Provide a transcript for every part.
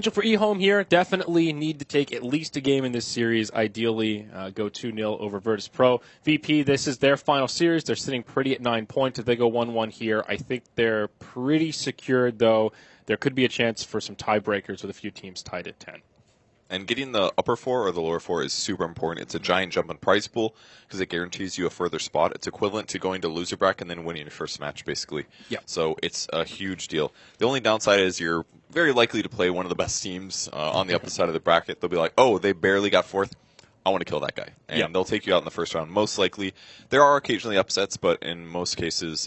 For eHome here, definitely need to take at least a game in this series. Ideally, go 2-0 over Virtus Pro. VP, this is their final series. They're sitting pretty at 9 points. If they go 1-1 here, I think they're pretty secured, though. There could be a chance for some tiebreakers with a few teams tied at 10. And getting the upper four or the lower four is super important. It's a giant jump in prize pool because it guarantees you a further spot. It's equivalent to going to loser bracket and then winning your first match, basically. Yeah. So it's a huge deal. The only downside is you're very likely to play one of the best teams on the upper side of the bracket. They'll be like, oh, they barely got fourth. I want to kill that guy. And they'll take you out in the first round, most likely. There are occasionally upsets, but in most cases,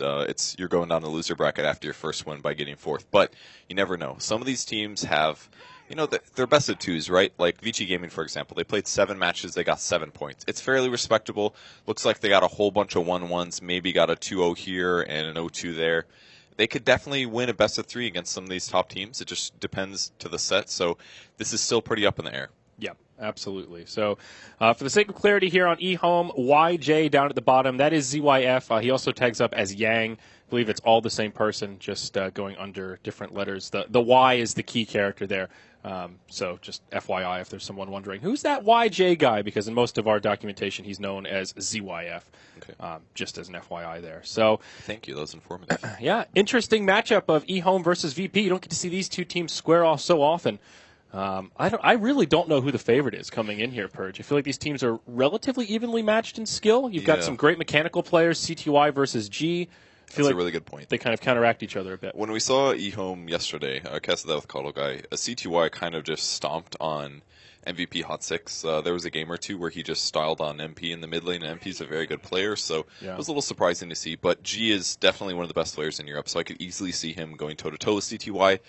you're going down the loser bracket after your first win by getting fourth. But you never know. Some of these teams have... they're best of twos, right? Like Vici Gaming, for example. They played 7 matches. They got 7 points. It's fairly respectable. Looks like they got a whole bunch of 1-1s, maybe got a 2-0 here and an 0-2 there. They could definitely win a best of 3 against some of these top teams. It just depends to the set. So this is still pretty up in the air. Yeah, absolutely. So for the sake of clarity here on eHome, YJ down at the bottom, that is ZYF. He also tags up as Yang. I believe it's all the same person, just going under different letters. The Y is the key character there. So just FYI if there's someone wondering, who's that YJ guy? Because in most of our documentation, he's known as ZYF, just as an FYI there. So thank you. That was informative. Yeah, interesting matchup of eHome versus VP. You don't get to see these two teams square off so often. I really don't know who the favorite is coming in here, Purge. I feel like these teams are relatively evenly matched in skill. You've got some great mechanical players, CTY versus G. That's a really good point. They kind of counteract each other a bit. When we saw eHome yesterday, I casted that with Colo Guy, a CTY kind of just stomped on MVP Hot 6. There was a game or two where he just styled on MP in the mid lane, and MP's a very good player, so it was a little surprising to see. But G is definitely one of the best players in Europe, so I could easily see him going toe-to-toe with CTY.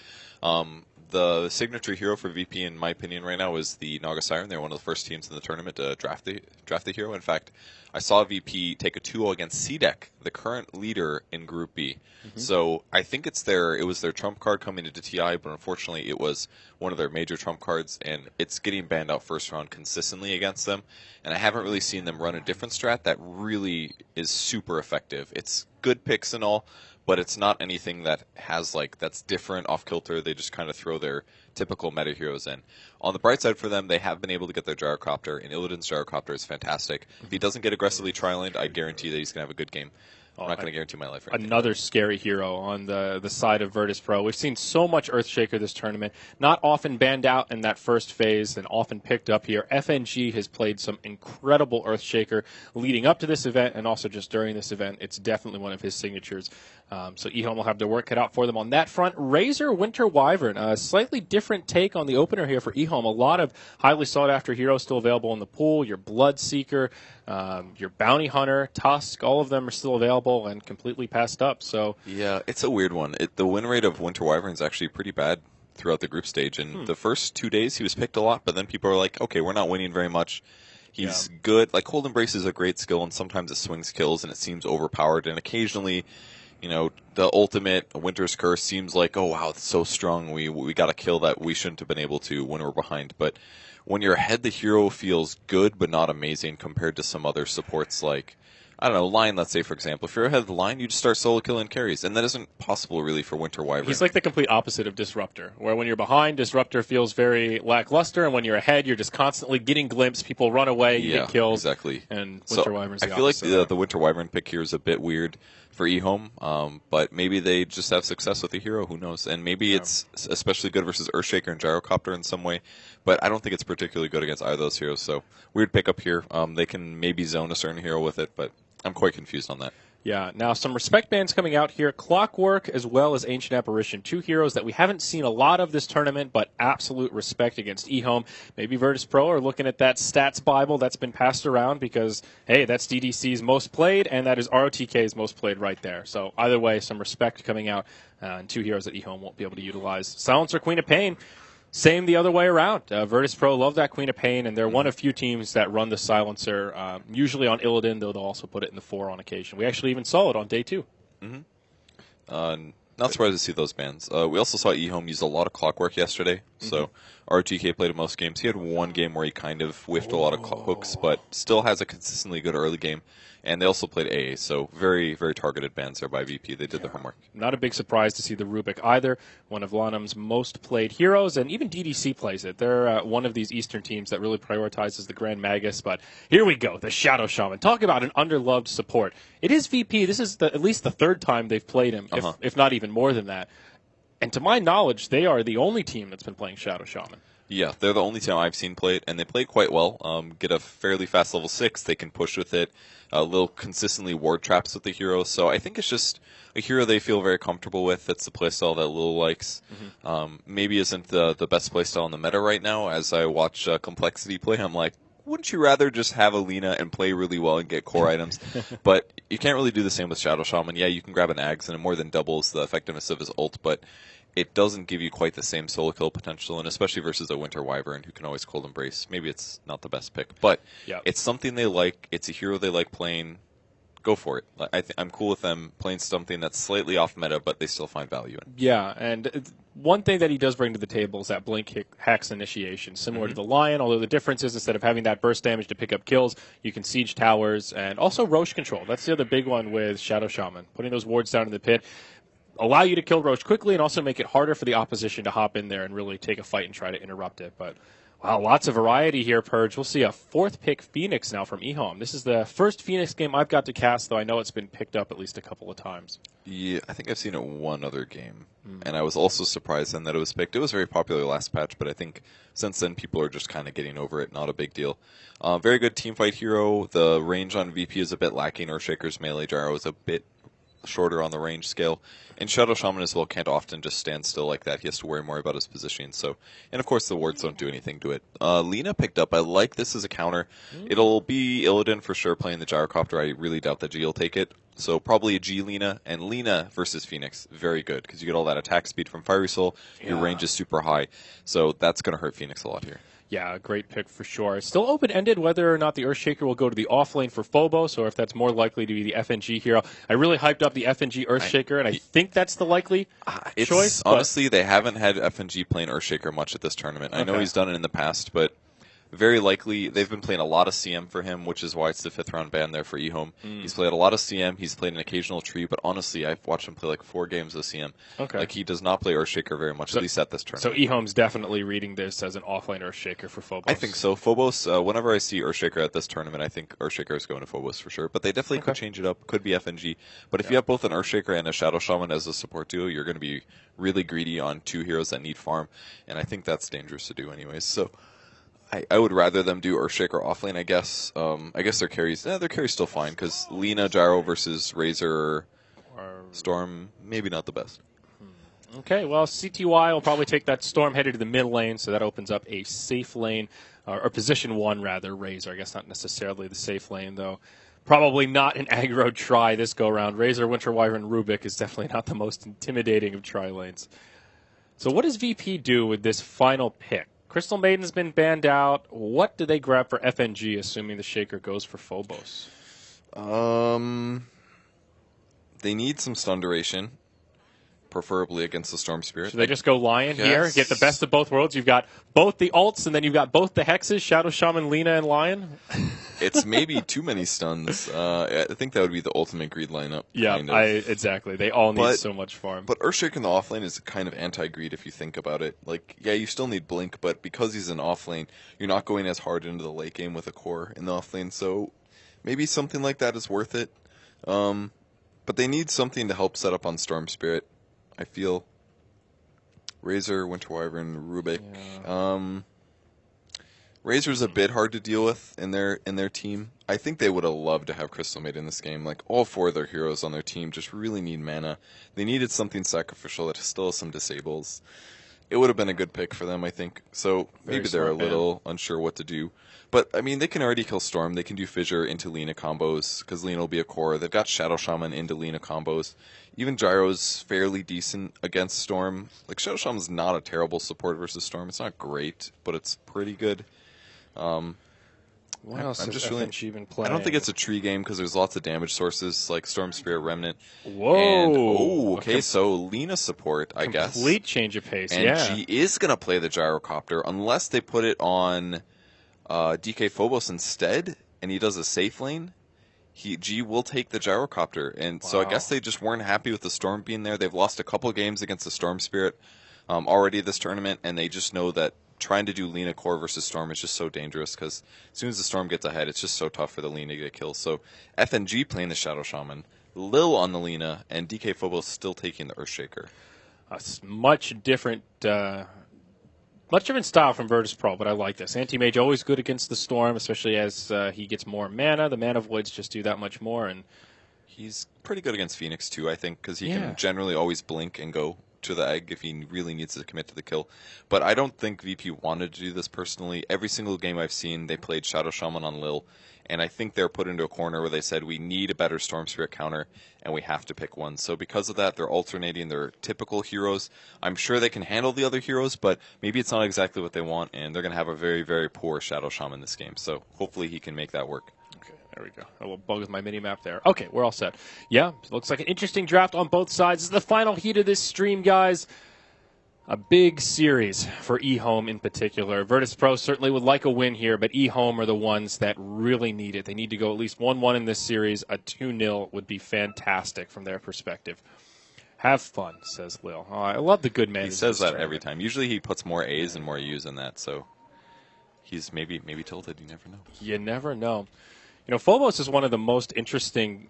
The signature hero for VP, in my opinion, right now is the Naga Siren. They're one of the first teams in the tournament to draft the hero. In fact, I saw VP take a 2-0 against CDEC, the current leader in Group B. So I think it was their trump card coming into TI, but unfortunately it was one of their major trump cards, and it's getting banned out first round consistently against them. And I haven't really seen them run a different strat that really is super effective. It's good picks and all, but it's not anything that has that's different off kilter. They just kind of throw their typical meta heroes in. On the bright side for them, they have been able to get their Gyrocopter, and Illidan's Gyrocopter is fantastic. If he doesn't get aggressively tri-laned, I guarantee that he's going to have a good game. I'm not going to guarantee my life. Another scary hero on the side of Virtus Pro. We've seen so much Earthshaker this tournament. Not often banned out in that first phase and often picked up here. FNG has played some incredible Earthshaker leading up to this event and also just during this event. It's definitely one of his signatures. So eHome will have their work cut out for them on that front. Razor Winter Wyvern, a slightly different take on the opener here for eHome. A lot of highly sought-after heroes still available in the pool. Your Bloodseeker, your Bounty Hunter, Tusk, all of them are still available and completely passed up. So yeah, it's a weird one. The win rate of Winter Wyvern is actually pretty bad throughout the group stage. And the first 2 days he was picked a lot, but then people are like, okay, we're not winning very much. He's good. Like Cold Embrace is a great skill, and sometimes it swings kills and it seems overpowered. And occasionally, the ultimate Winter's Curse seems like, oh wow, it's so strong. We got a kill that we shouldn't have been able to when we're behind. But when you're ahead, the hero feels good but not amazing compared to some other supports like, I don't know, Lion, let's say, for example. If you're ahead of the line, you just start solo killing carries, and that isn't possible, really, for Winter Wyvern. He's like the complete opposite of Disruptor, where when you're behind, Disruptor feels very lackluster, and when you're ahead, you're just constantly getting glimpsed, people run away, you get killed. Exactly. And Winter Wyvern's the opposite. I feel like the Winter Wyvern pick here is a bit weird for eHome, but maybe they just have success with the hero, who knows? And maybe it's especially good versus Earthshaker and Gyrocopter in some way, but I don't think it's particularly good against either of those heroes, so weird pickup here. They can maybe zone a certain hero with it, but I'm quite confused on that. Yeah, now some respect bands coming out here. Clockwork as well as Ancient Apparition. 2 heroes that we haven't seen a lot of this tournament, but absolute respect against eHome. Maybe Virtus Pro are looking at that stats Bible that's been passed around because, hey, that's DDC's most played, and that is ROTK's most played right there. So either way, some respect coming out, and 2 heroes that eHome won't be able to utilize. Silencer, Queen of Pain. Same the other way around. Virtus Pro love that Queen of Pain, and they're one of few teams that run the Silencer, usually on Illidan, though they'll also put it in the 4 on occasion. We actually even saw it on day 2. Not surprised to see those bans. We also saw eHome use a lot of Clockwork yesterday, So RTK played most games. He had one game where he kind of whiffed a lot of hooks, but still has a consistently good early game. And they also played AA, so very, very targeted bans there by VP. They did their homework. Not a big surprise to see the Rubik either, one of Lanham's most played heroes, and even DDC plays it. They're one of these Eastern teams that really prioritizes the Grand Magus, but here we go, the Shadow Shaman. Talk about an underloved support. It is VP. This is at least the third time they've played him, if not even more than that. And to my knowledge, they are the only team that's been playing Shadow Shaman. Yeah, they're the only team I've seen play it, and they play quite well. Get a fairly fast level 6. They can push with it. A little consistently ward traps with the hero. So I think it's just a hero they feel very comfortable with. That's the playstyle that Lil likes. Maybe isn't the best playstyle in the meta right now. As I watch Complexity play, I'm like, wouldn't you rather just have Alina and play really well and get core items? But you can't really do the same with Shadow Shaman. Yeah, you can grab an Ags and it more than doubles the effectiveness of his ult, but it doesn't give you quite the same solo kill potential, and especially versus a Winter Wyvern who can always Cold Embrace. Maybe it's not the best pick, but it's something they like. It's a hero they like playing. Go for it. I'm cool with them playing something that's slightly off meta, but they still find value in. Yeah, and one thing that he does bring to the table is that blink hacks initiation, similar to the Lion, although the difference is instead of having that burst damage to pick up kills, you can siege towers, and also Roche control. That's the other big one with Shadow Shaman. Putting those wards down in the pit allow you to kill Roche quickly and also make it harder for the opposition to hop in there and really take a fight and try to interrupt it. But, wow, lots of variety here, Purge. We'll see a fourth pick Phoenix now from eHome. This is the first Phoenix game I've got to cast, though I know it's been picked up at least a couple of times. Yeah, I think I've seen it one other game, and I was also surprised then that it was picked. It was very popular last patch, but I think since then people are just kind of getting over it. Not a big deal. Very good teamfight hero. The range on VP is a bit lacking. Earthshaker's melee gyro is a bit shorter on the range scale, and Shadow Shaman as well can't often just stand still like that. He has to worry more about his positioning. So, and of course the wards don't do anything to it. Lina picked up. I like this as a counter. It'll be Illidan for sure playing the Gyrocopter. I really doubt that G will take it. So probably a G Lina, and Lina versus Phoenix, very good because you get all that attack speed from Fiery Soul. Your range is super high, so that's going to hurt Phoenix a lot here. Yeah, a great pick for sure. It's still open-ended whether or not the Earthshaker will go to the offlane for Phobos or if that's more likely to be the FNG hero. I really hyped up the FNG Earthshaker, and I think that's the likely choice. Honestly, they haven't had FNG playing Earthshaker much at this tournament. I know he's done it in the past, but very likely they've been playing a lot of CM for him, which is why it's the 5th round ban there for eHome. He's played a lot of CM. He's played an occasional tree, but honestly, I've watched him play like 4 games of CM. Like he does not play Earthshaker very much, at least at this tournament. So eHome's definitely reading this as an offlane Earthshaker for Phobos. I think so. Phobos, whenever I see Earthshaker at this tournament, I think Earthshaker is going to Phobos for sure. But they definitely could change it up. Could be FNG. But if you have both an Earthshaker and a Shadow Shaman as a support duo, you're going to be really greedy on 2 heroes that need farm, and I think that's dangerous to do anyways. So I would rather them do Earthshaker offlane, I guess. I guess their carries still fine, because Lina, Gyro versus Razor or Storm, maybe not the best. Okay, well, CTY will probably take that Storm headed to the mid lane, so that opens up a safe lane, or position 1, rather, Razor. I guess not necessarily the safe lane, though. Probably not an aggro try this go-round. Razor, Winter Wyvern, Rubik is definitely not the most intimidating of try lanes. So what does VP do with this final pick? Crystal Maiden's been banned out. What do they grab for FNG, assuming the Shaker goes for Phobos? They need some stun duration, preferably against the Storm Spirit. Should they just go Lion here, get the best of both worlds? You've got both the ults, and then you've got both the hexes, Shadow Shaman, Lina, and Lion? It's maybe too many stuns. I think that would be the ultimate greed lineup. Yeah, kind of. Exactly. They all need so much farm. But Earthshaker in the offlane is kind of anti-greed if you think about it. Like, yeah, you still need Blink, but because he's in offlane, you're not going as hard into the late game with a core in the offlane, so maybe something like that is worth it. But they need something to help set up on Storm Spirit, I feel. Razor, Winter Wyvern, Rubik. Yeah. Razor's a bit hard to deal with in their team. I think they would have loved to have Crystal Maiden in this game. Like, all 4 of their heroes on their team just really need mana. They needed something sacrificial that still has some disables. It would have been a good pick for them, I think. So maybe they're a little unsure what to do. But, I mean, they can already kill Storm. They can do Fissure into Lina combos, because Lina will be a core. They've got Shadow Shaman into Lina combos. Even Gyro's fairly decent against Storm. Like, Shadow Shaman's not a terrible support versus Storm. It's not great, but it's pretty good. What else I'm has just FNG been I playing? don't think it's a tree game because there's lots of damage sources like Storm Spirit Remnant. Whoa. And, okay, so Lina support, I guess. Complete change of pace, and G is going to play the Gyrocopter unless they put it on DK Phobos instead, and he does a safe lane. G will take the Gyrocopter, and so I guess they just weren't happy with the Storm being there. They've lost a couple games against the Storm Spirit already this tournament, and they just know that trying to do Lina core versus Storm is just so dangerous because as soon as the Storm gets ahead, it's just so tough for the Lina to get kills. So FNG playing the Shadow Shaman, Lil on the Lina, and DK Phobos still taking the Earthshaker. Much different style from Virtus Pro, but I like this. Anti-Mage always good against the Storm, especially as he gets more mana. The mana voids just do that much more, and he's pretty good against Phoenix too, I think, because he can generally always blink and go to the egg if he really needs to commit to the kill. But I don't think VP wanted to do this personally. Every single game I've seen, they played Shadow Shaman on Lil, and I think they're put into a corner where they said, we need a better Storm Spirit counter, and we have to pick one. So because of that, they're alternating their typical heroes. I'm sure they can handle the other heroes, but maybe it's not exactly what they want, and they're going to have a very, very poor Shadow Shaman this game. So hopefully he can make that work. Okay, there we go. A little bug with my mini-map there. Okay, we're all set. Yeah, looks like an interesting draft on both sides. This is the final heat of this stream, guys. A big series for eHome in particular. Virtus Pro certainly would like a win here, but eHome are the ones that really need it. They need to go at least 1-1 in this series. A 2-0 would be fantastic from their perspective. Have fun, says Lil. Oh, I love the good man. He says that every time. Usually he puts more A's and more U's in that, so he's maybe tilted. You never know. You never know. You know, Phobos is one of the most interesting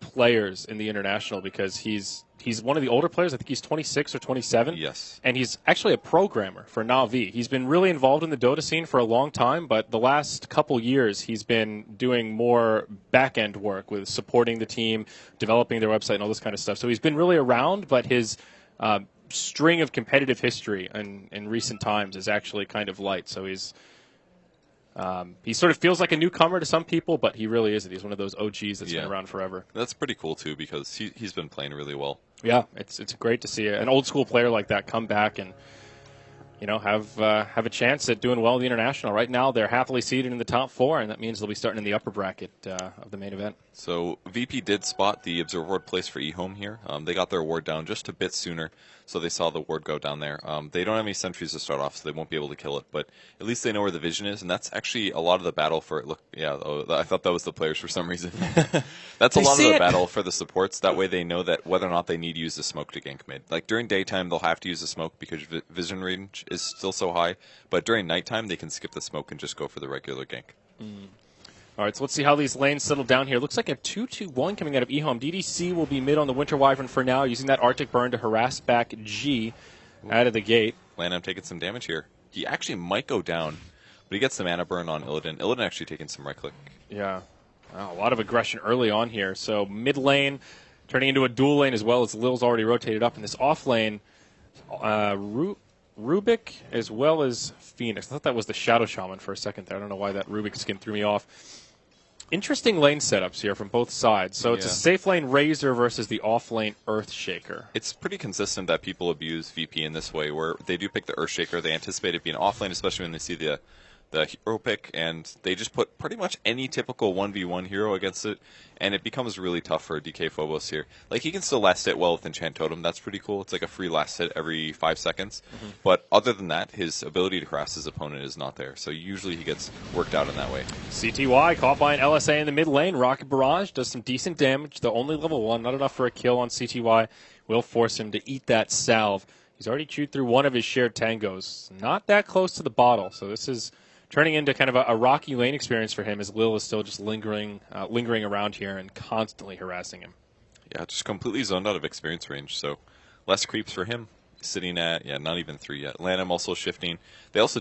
players in the international because he's one of the older players. I think he's 26 or 27. Yes. And he's actually a programmer for Na'Vi. He's been really involved in the Dota scene for a long time, but the last couple years he's been doing more back-end work with supporting the team, developing their website and all this kind of stuff. So he's been really around, but his string of competitive history in recent times is actually kind of light. So he sort of feels like a newcomer to some people, but he really isn't. He's one of those OGs that's been around forever. That's pretty cool, too, because he's been playing really well. Yeah, it's great to see an old-school player like that come back and, you know, have a chance at doing well in the international. Right now, they're happily seated in the top 4, and that means they'll be starting in the upper bracket of the main event. So VP did spot the Observer Ward place for eHome here. They got their ward down just a bit sooner, so they saw the ward go down there. They don't have any sentries to start off, so they won't be able to kill it, but at least they know where the vision is, and that's actually a lot of the battle for it. Look, I thought that was the players for some reason. That's a lot of the battle for the supports. That way they know that whether or not they need to use the smoke to gank mid. Like during daytime, they'll have to use the smoke because vision range is still so high, but during nighttime, they can skip the smoke and just go for the regular gank. All right, so let's see how these lanes settle down here. Looks like a 2-2-1 coming out of eHome. DDC will be mid on the Winter Wyvern for now, using that Arctic Burn to harass back G out of the gate. Lanham taking some damage here. He actually might go down, but he gets the mana burn on Illidan. Illidan actually taking some right click. Yeah, wow, a lot of aggression early on here. So mid lane turning into a dual lane as well as Lil's already rotated up. In this off lane, Rubik as well as Phoenix. I thought that was the Shadow Shaman for a second there. I don't know why that Rubik skin threw me off. Interesting lane setups here from both sides. So it's a safe lane Razor versus the off lane Earthshaker. It's pretty consistent that people abuse VP in this way, where they do pick the Earthshaker. They anticipate it being off lane, especially when they see the hero pick, and they just put pretty much any typical 1v1 hero against it, and it becomes really tough for DK Phobos here. Like, he can still last hit well with Enchant Totem. That's pretty cool. It's like a free last hit every 5 seconds. But other than that, his ability to harass his opponent is not there. So usually he gets worked out in that way. CTY caught by an LSA in the mid lane. Rocket Barrage does some decent damage, though only level 1. Not enough for a kill on CTY. Will force him to eat that salve. He's already chewed through one of his shared tangos. Not that close to the bottle, so this is turning into kind of a rocky lane experience for him as Lil is still just lingering around here and constantly harassing him. Yeah, just completely zoned out of experience range, so less creeps for him. Sitting at, not even 3 yet. Lanham also shifting. They also